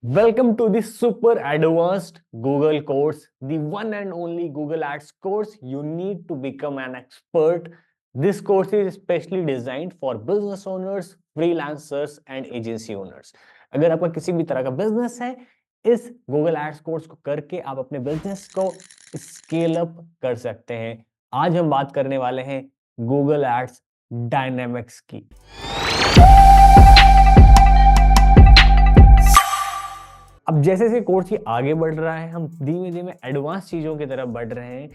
Welcome to the super advanced Google course, the one and only Google Ads course. You need to become an expert. This course is specially designed for business owners, freelancers and agency owners. अगर आपका किसी भी तरह का business है, इस Google Ads course को करके आप अपने बिजनेस को स्केल अप कर सकते हैं। आज हम बात करने वाले हैं Google Ads डायनेमिक्स की। अब जैसे जैसे कोर्स ये आगे बढ़ रहा है, हम धीमे धीमे एडवांस चीजों की तरफ बढ़ रहे हैं।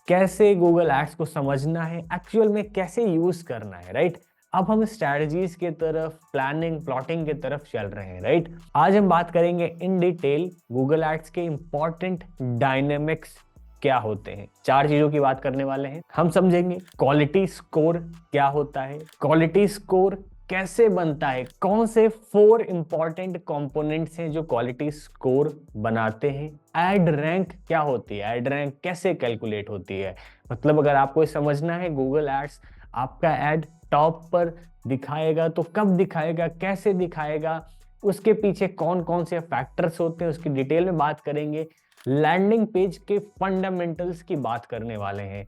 कैसे गूगल एड्स को समझना है, एक्चुअल में कैसे यूज करना है, राइट? अब हम स्ट्रैटेजीज की तरफ, प्लानिंग, प्लॉटिंग की तरफ चल रहे हैं, राइट? आज हम बात करेंगे इन डिटेल गूगल एड्स के इंपॉर्टेंट डायनेमिक्स क्या होते हैं। 4 चीजों की बात करने वाले हैं। हम समझेंगे क्वालिटी स्कोर क्या होता है, क्वालिटी स्कोर कैसे बनता है, कौन से 4 इंपॉर्टेंट कंपोनेंट्स हैं जो क्वालिटी स्कोर बनाते हैं, एड रैंक क्या होती है, एड रैंक कैसे कैलकुलेट होती है। मतलब अगर आपको समझना है गूगल एड्स आपका एड टॉप पर दिखाएगा तो कब दिखाएगा, कैसे दिखाएगा, उसके पीछे कौन कौन से फैक्टर्स होते हैं, उसकी डिटेल में बात करेंगे। लैंडिंग पेज के फंडामेंटल्स की बात करने वाले हैं।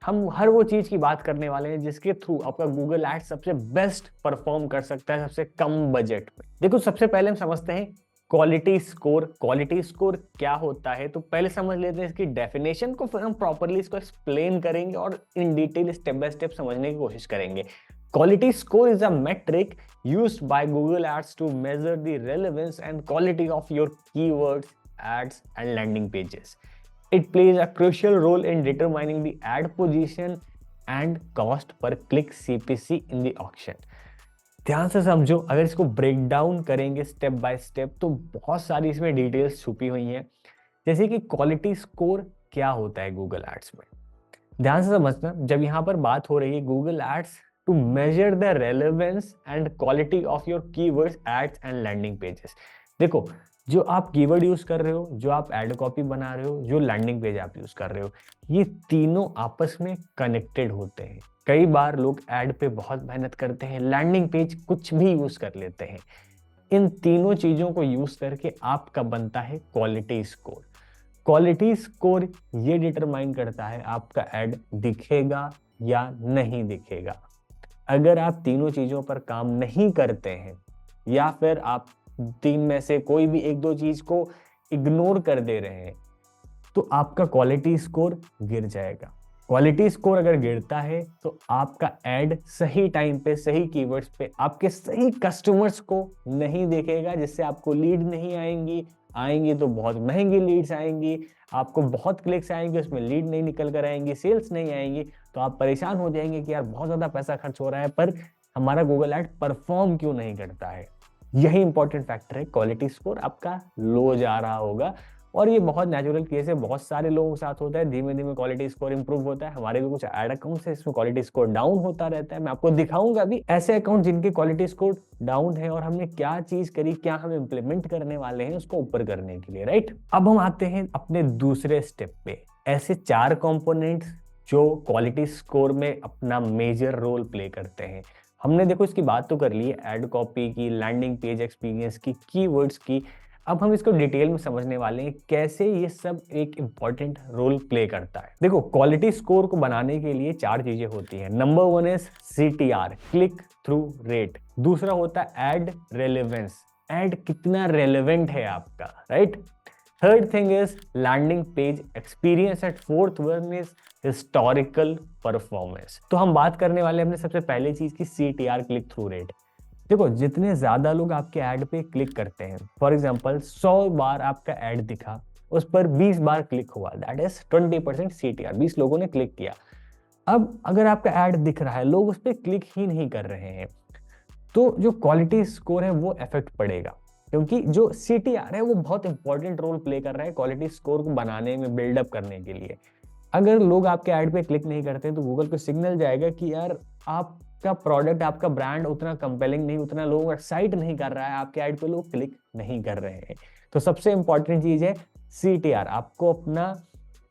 हम हर वो चीज की बात करने वाले हैं जिसके थ्रू आपका गूगल एड्स सबसे बेस्ट परफॉर्म कर सकता है सबसे कम बजट में। देखो, सबसे पहले हम समझते हैं क्वालिटी स्कोर। क्वालिटी स्कोर क्या होता है तो पहले समझ लेते हैं इसकी डेफिनेशन को, फिर हम प्रॉपरली इसको एक्सप्लेन करेंगे और in detail step by step समझने की कोशिश करेंगे। Quality score is a metric used by Google Ads to measure the relevance and quality of your keywords, ads and landing pages. It plays a crucial role in determining the ad position and cost per click CPC in the auction. ध्यान से समझो, अगर इसको break down करेंगे step by step तो बहुत सारी इसमें डिटेल्स छुपी हुई हैं। जैसे कि क्वालिटी स्कोर क्या होता है गूगल एड्स में, ध्यान से समझना। जब यहाँ पर बात हो रही है Google ads to measure the relevance and quality of your keywords, ads and landing pages. देखो, जो आप कीवर्ड यूज कर रहे हो, जो आप एड कॉपी बना रहे हो, जो लैंडिंग पेज आप यूज कर रहे हो, ये तीनों आपस में कनेक्टेड होते हैं। कई बार लोग एड पे बहुत मेहनत करते हैं, लैंडिंग पेज कुछ भी यूज कर लेते हैं। इन तीनों चीजों को यूज करके आपका बनता है क्वालिटी स्कोर। क्वालिटी स्कोर ये डिटरमाइन करता है आपका एड दिखेगा या नहीं दिखेगा। अगर आप तीनों चीजों पर काम नहीं करते हैं या फिर आप 3 में से कोई भी 1-2 चीज को इग्नोर कर दे रहे हैं तो आपका क्वालिटी स्कोर गिर जाएगा। क्वालिटी स्कोर अगर गिरता है तो आपका एड सही टाइम पे, सही कीवर्ड्स पे, आपके सही कस्टमर्स को नहीं देखेगा, जिससे आपको लीड नहीं आएंगी तो बहुत महंगी लीड्स आएंगी, आपको बहुत क्लिक्स आएंगे, उसमें लीड नहीं निकल कर आएंगी, सेल्स नहीं आएंगी, तो आप परेशान हो जाएंगे कि यार बहुत ज्यादा पैसा खर्च हो रहा है पर हमारा गूगल एड परफॉर्म क्यों नहीं करता है। यही इंपॉर्टेंट फैक्टर है, क्वालिटी स्कोर आपका लो जा रहा होगा। और ये बहुत नेचुरल केस है, बहुत सारे लोगों के साथ होता है। धीमे धीमे क्वालिटी स्कोर इंप्रूव होता है। हमारे भी कुछ एड अकाउंट्स है, इसमें क्वालिटी स्कोर डाउन होता रहता है। मैं आपको दिखाऊंगा भी ऐसे अकाउंट जिनके क्वालिटी स्कोर डाउन है और हमने क्या चीज करी, क्या हम इंप्लीमेंट करने वाले हैं उसको ऊपर करने के लिए, राइट? अब हम आते हैं अपने दूसरे स्टेप पे। ऐसे 4 कंपोनेंट्स जो क्वालिटी स्कोर में अपना मेजर रोल प्ले करते हैं। हमने देखो इसकी बात तो कर ली है, एड कॉपी की, लैंडिंग पेज एक्सपीरियंस की, कीवर्ड्स की। अब हम इसको डिटेल में समझने वाले हैं कैसे ये सब एक इंपॉर्टेंट रोल प्ले करता है। देखो, क्वालिटी स्कोर को बनाने के लिए 4 चीजें होती हैं। Number 1 is CTR, click through rate. दूसरा होता है एड रेलेवेंस, एड कितना रेलेवेंट है आपका, right? Third thing is landing page experience and fourth one is historical performance. तो हम बात करने वाले हमने सबसे पहले चीज की CTR, क्लिक थ्रू रेट। देखो, जितने ज्यादा लोग आपके ऐड पे क्लिक करते हैं, फॉर एग्जांपल 100 बार आपका ऐड दिखा, उस पर 20 बार क्लिक हुआ, दैट इज 20% CTR, 20 लोगों ने क्लिक किया। अब अगर आपका ऐड दिख रहा है, लोग उस पर क्लिक ही नहीं कर रहे हैं, तो जो क्वालिटी स्कोर है वो इफेक्ट पड़ेगा, क्योंकि जो CTR है वो बहुत इंपॉर्टेंट रोल प्ले कर रहा है क्वालिटी स्कोर को बनाने में, बिल्डअप करने के लिए। अगर लोग आपके ऐड पे क्लिक नहीं करते तो गूगल को सिग्नल जाएगा कि यार आपका प्रोडक्ट, आपका ब्रांड उतना कंपेलिंग नहीं, उतना लोग एक्साइट नहीं कर रहा है, आपके ऐड पे लोग क्लिक नहीं कर रहे हैं। तो सबसे इंपॉर्टेंट चीज है CTR। आपको अपना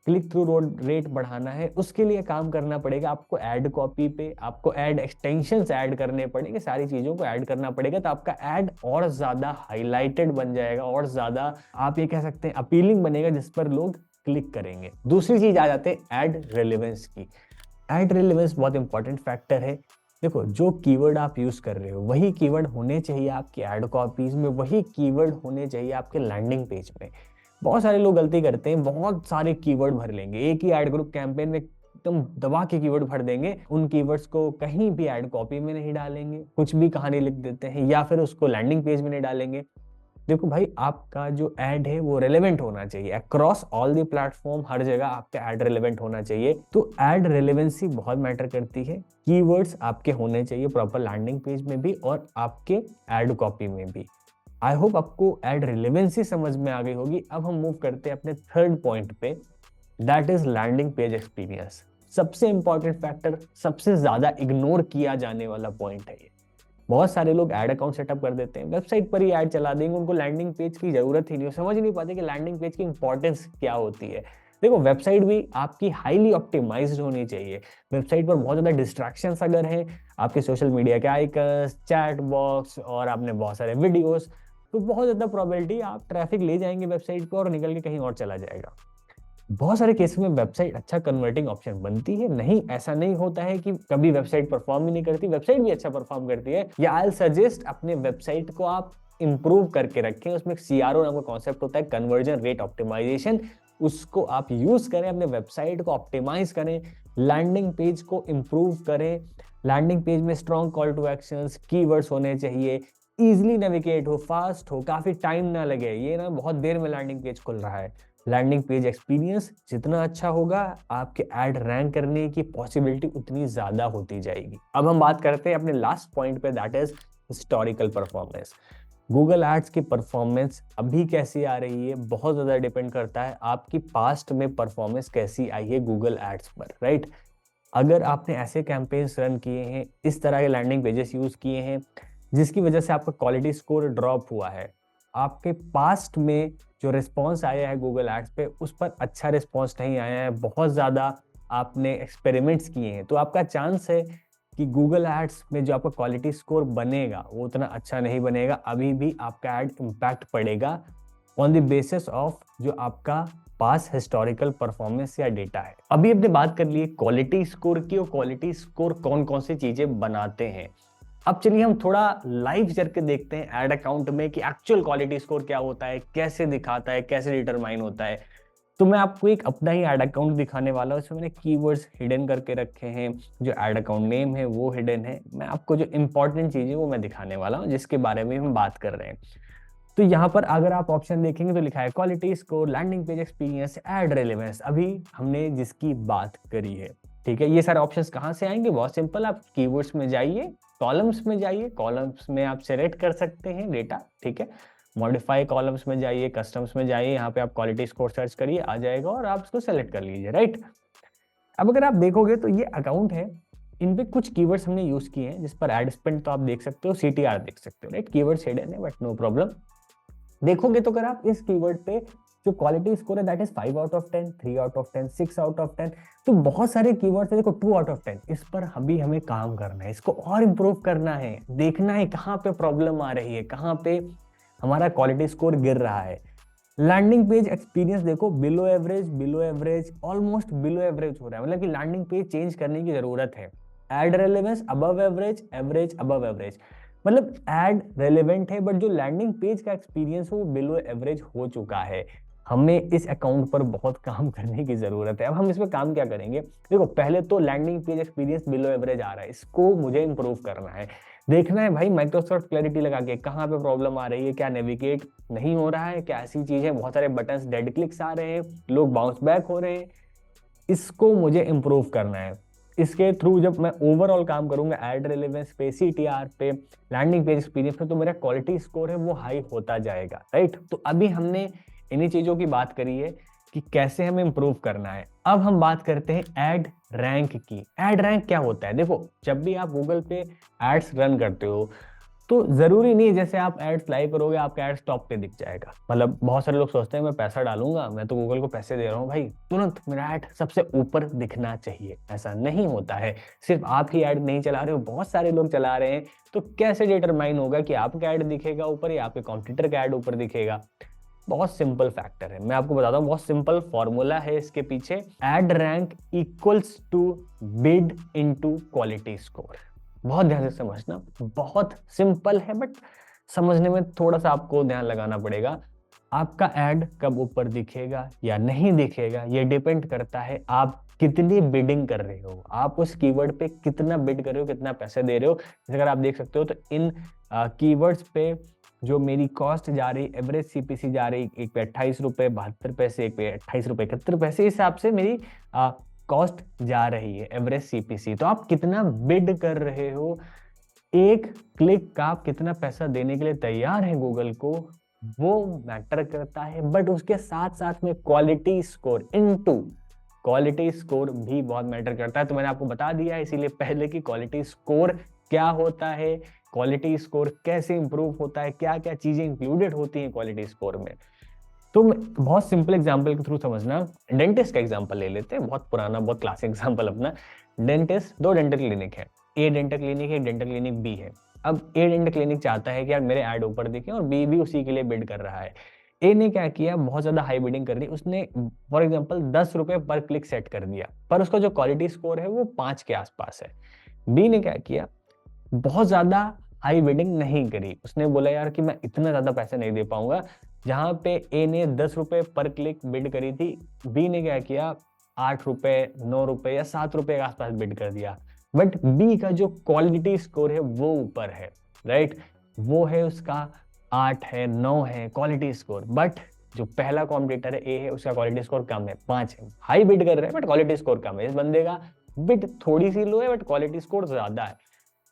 क्लिक थ्रू रेट बढ़ाना है, उसके लिए काम करना पड़ेगा आपको ऐड कॉपी पे, आपको ऐड एक्सटेंशंस ऐड करने पड़ेंगे, सारी चीजों को ऐड करना पड़ेगा, तो आपका ऐड और ज्यादा हाईलाइटेड बन जाएगा और ज्यादा आप ये कह सकते हैं अपीलिंग बनेगा, जिस पर लोग क्लिक करेंगे। दूसरी चीज आ जाते हैं ऐड रेलेवेंस की। ऐड रेलेवेंस बहुत इंपॉर्टेंट फैक्टर है। देखो, जो कीवर्ड आप यूज कर रहे हो वही कीवर्ड होने चाहिए आपकी ऐड कॉपीज में, वही कीवर्ड होने चाहिए आपके लैंडिंग पेज पे। बहुत सारे लोग गलती करते हैं, बहुत सारे कीवर्ड भर लेंगे, एक ही ऐड ग्रुप कैंपेन में एकदम दबा के कीवर्ड भर देंगे, उन कीवर्ड्स को कहीं भी ऐड कॉपी में नहीं डालेंगे, कुछ भी कहानी लिख देते हैं, या फिर उसको लैंडिंग पेज में नहीं डालेंगे। देखो भाई, आपका जो ऐड है वो रेलेवेंट होना चाहिए अक्रॉस ऑल द प्लेटफॉर्म, हर जगह आपका ऐड रेलेवेंट होना चाहिए। तो ऐड रेलेवेंसी बहुत मैटर करती है। कीवर्ड्स आपके होने चाहिए प्रॉपर लैंडिंग पेज में भी और आपके ऐड कॉपी में भी। आई होप आपको ऐड रेलेवेंसी समझ में आ गई होगी। अब हम मूव करते हैं अपने थर्ड पॉइंट पे, that is landing page experience. सबसे इंपॉर्टेंट फैक्टर, सबसे ज्यादा इग्नोर किया जाने वाला पॉइंट है ये। बहुत सारे लोग ऐड अकाउंट सेटअप कर देते हैं, वेबसाइट पर ही ऐड चला देंगे, उनको लैंडिंग पेज की जरूरत ही नहीं, समझ नहीं पाते कि लैंडिंग पेज की इंपॉर्टेंस क्या होती है। देखो, वेबसाइट भी आपकी हाईली ऑप्टिमाइज्ड होनी चाहिए। वेबसाइट पर बहुत ज्यादा डिस्ट्रैक्शंस अगर हैं, आपके सोशल मीडिया के आइकन्स, चैट बॉक्स और आपने बहुत सारे वीडियोस, तो बहुत ज्यादा प्रोबेबिलिटी आप ट्रैफिक ले जाएंगे वेबसाइट पर और निकल के कहीं और चला जाएगा। बहुत सारे केस में वेबसाइट अच्छा कन्वर्टिंग ऑप्शन बनती है, नहीं ऐसा नहीं होता है कि कभी वेबसाइट परफॉर्म ही नहीं करती, वेबसाइट भी अच्छा परफॉर्म करती है। या आई सजेस्ट अपने वेबसाइट को आप इंप्रूव करके रखें, उसमें CRO नाम का कॉन्सेप्ट होता है, कन्वर्जन रेट ऑप्टिमाइजेशन, उसको आप यूज करें, अपने वेबसाइट को ऑप्टिमाइज करें, लैंडिंग पेज को इंप्रूव करें। लैंडिंग पेज में strong call to actions, keywords होने चाहिए, इजिली नेविगेट हो, फास्ट हो, काफी टाइम ना लगे, ये ना बहुत देर में लैंडिंग पेज खुल रहा है। लैंडिंग पेज एक्सपीरियंस जितना अच्छा होगा, आपके ऐड रैंक करने की पॉसिबिलिटी उतनी ज्यादा होती जाएगी। अब हम बात करते हैं अपने लास्ट पॉइंट पे, that is historical performance. Google ads की परफॉर्मेंस अभी कैसी आ रही है बहुत ज्यादा डिपेंड करता है आपकी पास्ट में परफॉर्मेंस कैसी आई है गूगल एड्स पर, राइट। अगर आपने ऐसे कैंपेन्स रन किए हैं, इस तरह के लैंडिंग पेजेस यूज किए हैं जिसकी वजह से आपका क्वालिटी स्कोर ड्रॉप हुआ है, आपके पास्ट में जो रिस्पॉन्स आया है गूगल एड्स पे उस पर अच्छा रिस्पॉन्स नहीं आया है, बहुत ज़्यादा आपने एक्सपेरिमेंट्स किए हैं, तो आपका चांस है कि गूगल एड्स में जो आपका क्वालिटी स्कोर बनेगा वो उतना अच्छा नहीं बनेगा। अभी भी आपका एड इम्पैक्ट पड़ेगा ऑन द बेसिस ऑफ जो आपका पास हिस्टोरिकल परफॉर्मेंस या डेटा है। अभी हमने बात कर ली क्वालिटी स्कोर की, और क्वालिटी स्कोर कौन कौन सी चीजें बनाते हैं। अब चलिए हम थोड़ा लाइव करके देखते हैं एड अकाउंट में कि एक्चुअल क्वालिटी स्कोर क्या होता है, कैसे दिखाता है, कैसे डिटरमाइन होता है। तो मैं आपको एक अपना ही एड अकाउंट दिखाने वाला हूँ, इसमें मैंने कीवर्ड्स हिडन करके रखे हैं, जो एड अकाउंट नेम है वो हिडन है। मैं आपको जो इंपॉर्टेंट चीज़ है वो मैं दिखाने वाला हूँ जिसके बारे में हम बात कर रहे हैं। तो यहाँ पर अगर आप ऑप्शन देखेंगे तो लिखा है quality score, landing page experience, ad relevance, अभी हमने जिसकी बात करी है, ठीक है। ये सारे ऑप्शंस कहाँ से आएंगे, बहुत सिंपल, आप कीवर्ड्स में जाइए, कॉलम्स में जाइए, कॉलम्स में आप सेलेक्ट कर सकते हैं डेटा, ठीक है। मॉडिफाई कॉलम्स में जाइए, कस्टम्स में जाइए, यहाँ पे आप क्वालिटी स्कोर सर्च करिए, आ जाएगा और आप इसको सेलेक्ट कर लीजिए, राइट। अब अगर आप देखोगे तो ये अकाउंट है, इन पे कुछ कीवर्ड्स हमने यूज किए हैं जिस पर एड स्पेंड तो आप देख सकते हो, CTR देख सकते हो, राइट। कीवर्ड हिडन है बट नो प्रॉब्लम। देखोगे तो अगर आप इस कीवर्ड पे जो क्वालिटी स्कोर है that is 5 out of 10, 3 out of 10, 6 out of 10, तो बहुत सारे कीवर्ड्स है, देखो 2 आउट ऑफ 10, इस पर अभी हमें काम करना है, इसको और इम्प्रूव करना है, देखना है कहाँ पे प्रॉब्लम आ रही है, कहाँ पे हमारा क्वालिटी स्कोर गिर रहा है। लैंडिंग पेज एक्सपीरियंस देखो, below average, almost below average हो रहा है, मतलब कि लैंडिंग पेज चेंज करने की जरूरत है। Ad relevance above average above average, मतलब एड रेलेवेंट है बट जो लैंडिंग पेज का एक्सपीरियंस है वो बिलो एवरेज हो चुका है। हमें इस अकाउंट पर बहुत काम करने की जरूरत है। अब हम इस पर काम क्या करेंगे, देखो पहले तो landing page experience below average आ रहा है, इसको मुझे इंप्रूव करना है, देखना है भाई माइक्रोसॉफ्ट क्लैरिटी लगा के कहाँ पे प्रॉब्लम आ रही है, क्या नेविगेट नहीं हो रहा है, क्या ऐसी चीज है, बहुत सारे बटन्स डेड क्लिक्स आ रहे हैं, लोग बाउंस बैक हो रहे हैं, इसको मुझे इंप्रूव करना है। इसके थ्रू जब मैं ओवरऑल काम करूंगा एड रेलेवेंस पे, CTR पे, लैंडिंग पेज एक्सपीरियंस पे, तो मेरा क्वालिटी स्कोर है वो हाई होता जाएगा, राइट। तो अभी हमने इन्हीं चीजों की बात करी है कि कैसे हमें इंप्रूव करना है। अब हम बात करते हैं एड रैंक की। एड रैंक क्या होता है, देखो जब भी आप गूगल पे एड्स रन करते हो तो जरूरी नहीं है जैसे आप एड लाइव करोगे आपका एड टॉप पे दिख जाएगा। मतलब बहुत सारे लोग सोचते हैं मैं पैसा डालूंगा, मैं तो गूगल को पैसे दे रहा हूँ भाई, तुरंत मेरा एड सबसे ऊपर दिखना चाहिए। ऐसा नहीं होता है। सिर्फ आप ही एड नहीं चला रहे हो, बहुत सारे लोग चला रहे हैं। तो कैसे डिटरमाइन होगा कि आपका एड दिखेगा ऊपर या आपके कॉम्पिटिटर का एड ऊपर दिखेगा? बहुत सिंपल फैक्टर है, मैं आपको बताता हूँ। बहुत सिंपल फॉर्मूला है इसके पीछे। Ad rank equals to bid into quality score. बहुत ध्यान से समझना, बहुत सिंपल है बट समझने में थोड़ा सा आपको ध्यान लगाना पड़ेगा। आपका एड कब ऊपर दिखेगा या नहीं दिखेगा ये डिपेंड करता है आप कितनी बिडिंग कर रहे हो, आप उस कीवर्ड पे कितना बिड कर रहे हो, कितना पैसे दे रहे हो। जैसे अगर आप देख सकते हो तो इन कीवर्ड्स पे जो मेरी कॉस्ट जा रही, एवरेज सीपीसी जा रही, एक पे 28 रुपए 72 पैसे, एक पे 28 रुपए 71 पैसे, इस हिसाब से मेरी कॉस्ट जा रही है एवरेज सीपीसी। तो आप कितना बिड कर रहे हो, एक क्लिक का आप कितना पैसा देने के लिए तैयार है गूगल को, वो मैटर करता है। बट उसके साथ साथ में quality score into quality score भी बहुत मैटर करता है। तो मैंने आपको बता दिया है इसीलिए पहले कि क्वालिटी स्कोर क्या होता है, क्वालिटी स्कोर कैसे इंप्रूव होता है, क्या क्या चीजें इंक्लूडेड होती हैं क्वालिटी स्कोर में। तो बहुत सिंपल एग्जांपल के थ्रू समझना। डेंटिस्ट का एग्जांपल ले लेते हैं, बहुत पुराना बहुत क्लासिक एग्जांपल अपना। डेंटिस्ट, दो डेंटल क्लिनिक है, ए डेंटल क्लिनिक है, डेंटल क्लिनिक बी है। अब ए डेंटल क्लिनिक चाहता है कि यार मेरे ऐड ऊपर दिखे और बी भी उसी के लिए बिड कर रहा है। ए ने क्या किया, बहुत ज्यादा हाई बिडिंग कर दी उसने, फॉर एग्जांपल 10 रुपए पर क्लिक सेट कर दिया, पर उसका जो क्वालिटी स्कोर है वो 5 के आसपास है। बी ने क्या किया, बहुत ज्यादा हाई बिडिंग नहीं करी, उसने बोला यार कि मैं इतना ज्यादा पैसे नहीं दे पाऊंगा। जहां पे ए ने 10 रुपए पर क्लिक बिड करी थी, बी ने क्या किया 8 रुपए 9 रुपए या 7 रुपए के आसपास बिड कर दिया। बट बी का जो क्वालिटी स्कोर है वो ऊपर है, राइट, वो है उसका 8 है 9 है क्वालिटी स्कोर। बट जो पहला कॉम्पिटिटर है ए है, उसका क्वालिटी स्कोर कम है 5 है। हाई बिड कर रहे हैं बट क्वालिटी स्कोर कम है। इस बंदे का बिड थोड़ी सी लो है बट क्वालिटी स्कोर ज्यादा है।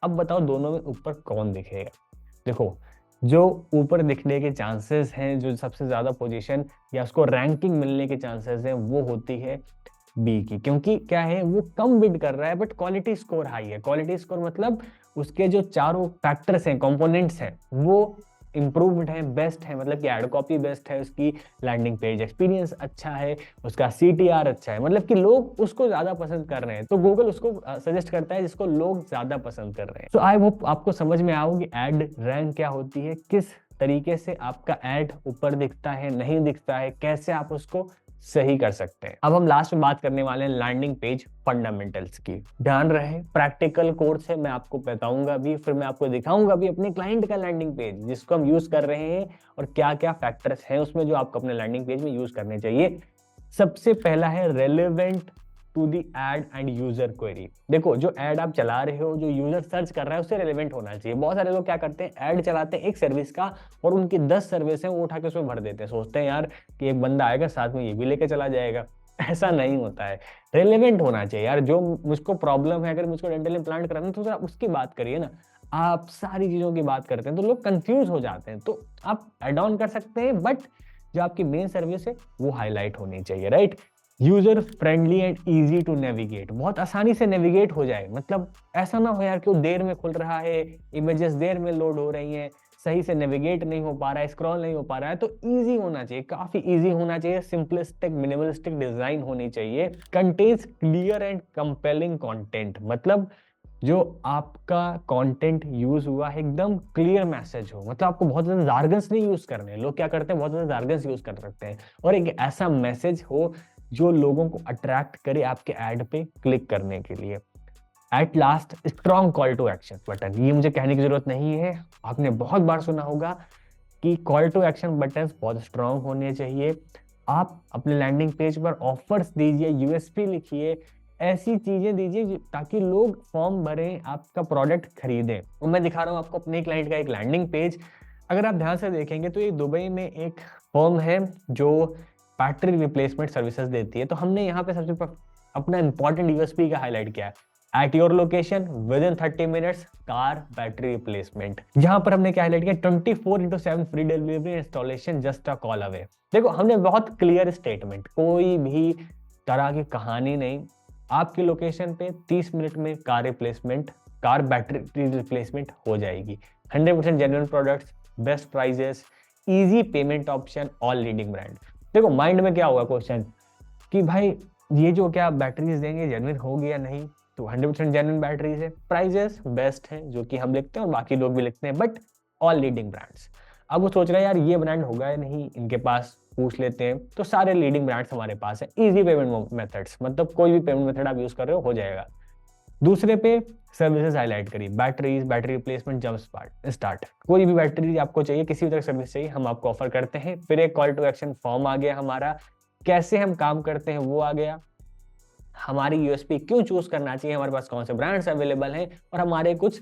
अब बताओ दोनों में ऊपर कौन दिखेगा? देखो, जो ऊपर दिखने के चांसेस हैं, जो सबसे ज्यादा पोजीशन या उसको रैंकिंग मिलने के चांसेस हैं, वो होती है बी की। क्योंकि क्या है, वो कम बिड कर रहा है बट क्वालिटी स्कोर हाई है। क्वालिटी स्कोर मतलब उसके जो चारों फैक्टर्स हैं, कंपोनेंट्स हैं, वो इंप्रूव्ड है, बेस्ट है। मतलब कि एड कॉपी बेस्ट है, उसकी लैंडिंग पेज एक्सपीरियंस अच्छा है, उसका सीटीआर अच्छा है, मतलब कि लोग उसको ज्यादा पसंद कर रहे हैं। तो गूगल उसको सजेस्ट करता है जिसको लोग ज्यादा पसंद कर रहे हैं। तो आई होप आपको समझ में आओ कि एड रैंक क्या होती है, किस तरीके से आपका एड ऊपर दिखता है नहीं दिखता है, कैसे आप उसको सही कर सकते हैं। अब हम लास्ट में बात करने वाले हैं लैंडिंग पेज फंडामेंटल्स की। ध्यान रहे, प्रैक्टिकल कोर्स है, मैं आपको बताऊंगा भी, फिर मैं आपको दिखाऊंगा भी अपने क्लाइंट का लैंडिंग पेज जिसको हम यूज कर रहे हैं और क्या क्या फैक्टर्स हैं उसमें जो आपको अपने लैंडिंग पेज में यूज करने चाहिए। सबसे पहला है relevant to the ad and user query. देखो, जो एड आप चला रहे हो, जो यूजर सर्च कर रहा है, उससे रेलेवेंट होना चाहिए। बहुत सारे लोग क्या करते हैं, ऐड चलाते हैं एक सर्विस का और उनकी 10 सर्विस है वो उठा के उसमें भर देते हैं। सोचते हैं यार कि एक बंदा आएगा साथ में ये भी लेके चला जाएगा। ऐसा नहीं होता है, रेलेवेंट होना चाहिए यार। जो मुझको प्रॉब्लम है, अगर मुझको डेंटल इम्प्लांट कराना है तो जरा उसकी बात करिए ना। आप सारी चीजों की बात करते हैं तो लोग कंफ्यूज हो जाते हैं। तो आप एड ऑन कर सकते हैं बट जो आपकी मेन सर्विस है वो हाईलाइट होनी चाहिए, right. User friendly and easy to navigate, बहुत आसानी से नेविगेट हो जाए। मतलब ऐसा ना हो यार कि वो देर में खुल रहा है, इमेजेस देर में लोड हो रही हैं, सही से नेविगेट नहीं हो पा रहा है, स्क्रॉल नहीं हो पा रहा है। तो इजी होना चाहिए, काफी इजी होना चाहिए, सिंपलिस्टिक मिनिमलिस्टिक डिजाइन होनी चाहिए। Contains clear and compelling content, मतलब जो आपका कंटेंट यूज हुआ है एकदम क्लियर मैसेज हो। मतलब आपको बहुत ज्यादा जार्गन्स नहीं यूज करने हैं। लोग क्या करते हैं, बहुत ज्यादा जार्गन्स यूज कर सकते हैं। और एक ऐसा मैसेज हो जो लोगों को अट्रैक्ट करे आपके ऐड पे क्लिक करने के लिए। At last, strong call to action button. ये मुझे कहने की जरूरत नहीं है, आपने बहुत बार सुना होगा कि कॉल टू एक्शन बटन बहुत स्ट्रॉन्ग होने चाहिए। आप अपने लैंडिंग पेज पर ऑफर्स दीजिए, यूएसपी लिखिए, ऐसी चीजें दीजिए ताकि लोग फॉर्म भरें, आपका प्रोडक्ट खरीदें। और मैं दिखा रहा हूँ आपको अपने क्लाइंट का एक लैंडिंग पेज। अगर आप ध्यान से देखेंगे तो ये दुबई में एक फर्म है जो बैटरी रिप्लेसमेंट सर्विसेज देती है। तो हमने यहाँ पे सबसे अपना इंपॉर्टेंट यूएसपी का हाईलाइट किया है, at your location with in 30 minutes car battery replacement. जहां पर हमने क्या हाईलाइट किया, 24/7 free delivery installation just a call away. देखो, हमने बहुत क्लियर स्टेटमेंट, कोई भी तरह की कहानी नहीं, आपकी लोकेशन पे 30 मिनट में car replacement, car battery replacement हो जाएगी। 100% genuine products, best prices, easy payment option, all leading brand. देखो माइंड में क्या होगा क्वेश्चन कि भाई ये जो क्या बैटरीज देंगे जेन्युइन होगी या नहीं, तो 100% जेन्युइन बैटरीज है, प्राइजेस बेस्ट है जो कि हम लिखते हैं और बाकी लोग भी लिखते हैं, बट ऑल लीडिंग ब्रांड्स। अब वो सोच रहे हैं यार ये ब्रांड होगा या नहीं इनके पास, पूछ लेते हैं, तो सारे लीडिंग ब्रांड्स हमारे पास है। इजी पेमेंट मेथड्स, मतलब कोई भी पेमेंट मेथड आप यूज कर रहे हो जाएगा। दूसरे पे सर्विसेज हाईलाइट करिए, batteries, battery replacement, jump start, कोई भी बैटरी आपको चाहिए, किसी भी तरह सर्विस चाहिए, हम आपको ऑफर करते हैं। फिर एक कॉल टू एक्शन फॉर्म आ गया हमारा, कैसे हम काम करते हैं वो आ गया, हमारी यूएसपी क्यों चूज करना चाहिए, हमारे पास कौन से ब्रांड्स अवेलेबल हैं, और हमारे कुछ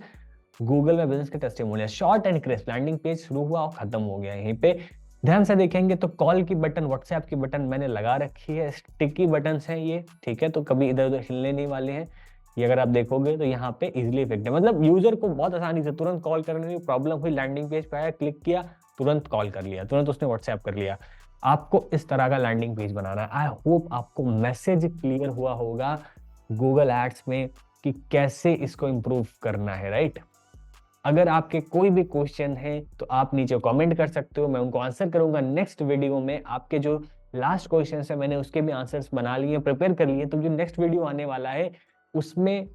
गूगल में बिजनेस के testimonial. Short and crisp, landing page शुरू हुआ और खत्म हो गया। यहीं पे ध्यान से देखेंगे तो कॉल की बटन, व्हाट्सएप की बटन मैंने लगा रखी है, स्टिकी बटन्स हैं ये, ठीक है, तो कभी इधर उधर हिलने नहीं वाले हैं ये। अगर आप देखोगे तो यहाँ पे इजिली इफेक्ट है, मतलब यूजर को बहुत आसानी से तुरंत कॉल करने में प्रॉब्लम हुई, लैंडिंग पेज पे आया, क्लिक किया, तुरंत कॉल कर लिया, तुरंत उसने व्हाट्सएप कर लिया। आपको इस तरह का लैंडिंग पेज बनाना है। आई होप आपको मैसेज क्लियर हुआ होगा गूगल एड्स में कि कैसे इसको इंप्रूव करना है, राइट। अगर आपके कोई भी क्वेश्चन है तो आप नीचे कमेंट कर सकते हो, मैं उनको आंसर करूंगा नेक्स्ट वीडियो में। आपके जो लास्ट क्वेश्चन है मैंने उसके भी आंसर्स बना लिए, प्रिपेयर कर लिए, तो जो नेक्स्ट वीडियो आने वाला है उसमें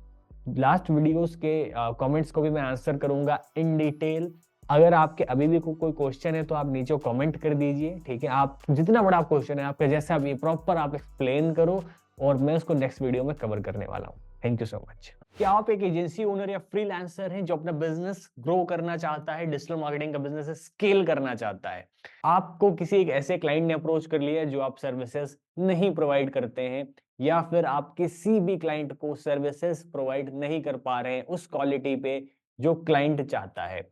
लास्ट वीडियोस के कमेंट्स को भी मैं आंसर करूंगा इन डिटेल। अगर आपके अभी भी कोई क्वेश्चन है तो आप नीचे कमेंट कर दीजिए, ठीक है। आप जितना बड़ा क्वेश्चन है आपका, जैसा भी प्रॉपर आप एक्सप्लेन करो और मैं उसको नेक्स्ट वीडियो में कवर करने वाला हूँ। Thank you so much. क्या आप एक एजेंसी ओनर या फ्रीलांसर हैं जो अपना बिजनेस ग्रो करना चाहता है, डिजिटल मार्केटिंग का बिजनेस स्केल करना चाहता है, आपको किसी एक ऐसे क्लाइंट ने अप्रोच कर लिया जो आप सर्विसेज नहीं प्रोवाइड करते हैं, या फिर आप किसी भी क्लाइंट को सर्विसेज प्रोवाइड नहीं कर पा रहे हैं उस क्वालिटी पे जो क्लाइंट चाहता है।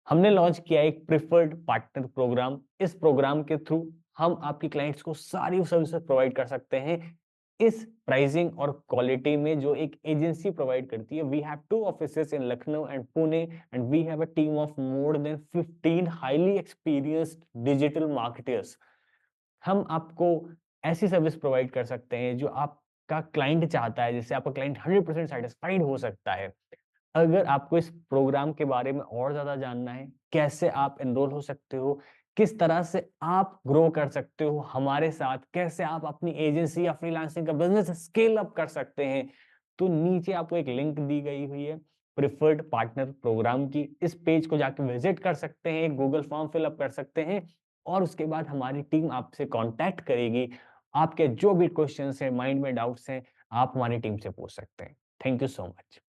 हमने लॉन्च किया एक प्रिफर्ड पार्टनर प्रोग्राम। इस प्रोग्राम के थ्रू हम आपके क्लाइंट्स को सारी सर्विसेज प्रोवाइड कर सकते हैं इस प्राइसिंग और क्वालिटी में जो एक एजेंसी प्रोवाइड करती है। We have 2 offices in Lucknow and Pune and we have a team of more than 15 highly experienced digital marketers. हम आपको ऐसी सर्विस प्रोवाइड कर सकते हैं जो आपका क्लाइंट चाहता है, जिससे आपका क्लाइंट 100% सेटिस्फाइड हो सकता है। अगर आपको इस प्रोग्राम के बारे में और ज़्यादा जानना है, कैसे आप एनरोल हो सकते हो, किस तरह से आप ग्रो कर सकते हो हमारे साथ, कैसे आप अपनी एजेंसी या फ्रीलांसिंग का बिजनेस स्केल अप कर सकते हैं, तो नीचे आपको एक लिंक दी गई हुई है प्रिफर्ड पार्टनर प्रोग्राम की। इस पेज को जाके विजिट कर सकते हैं, गूगल फॉर्म फिल अप कर सकते हैं और उसके बाद हमारी टीम आपसे कांटेक्ट करेगी। आपके जो भी क्वेश्चंस हैं, माइंड में डाउट्स हैं, आप हमारी टीम से पूछ सकते हैं। Thank you so much.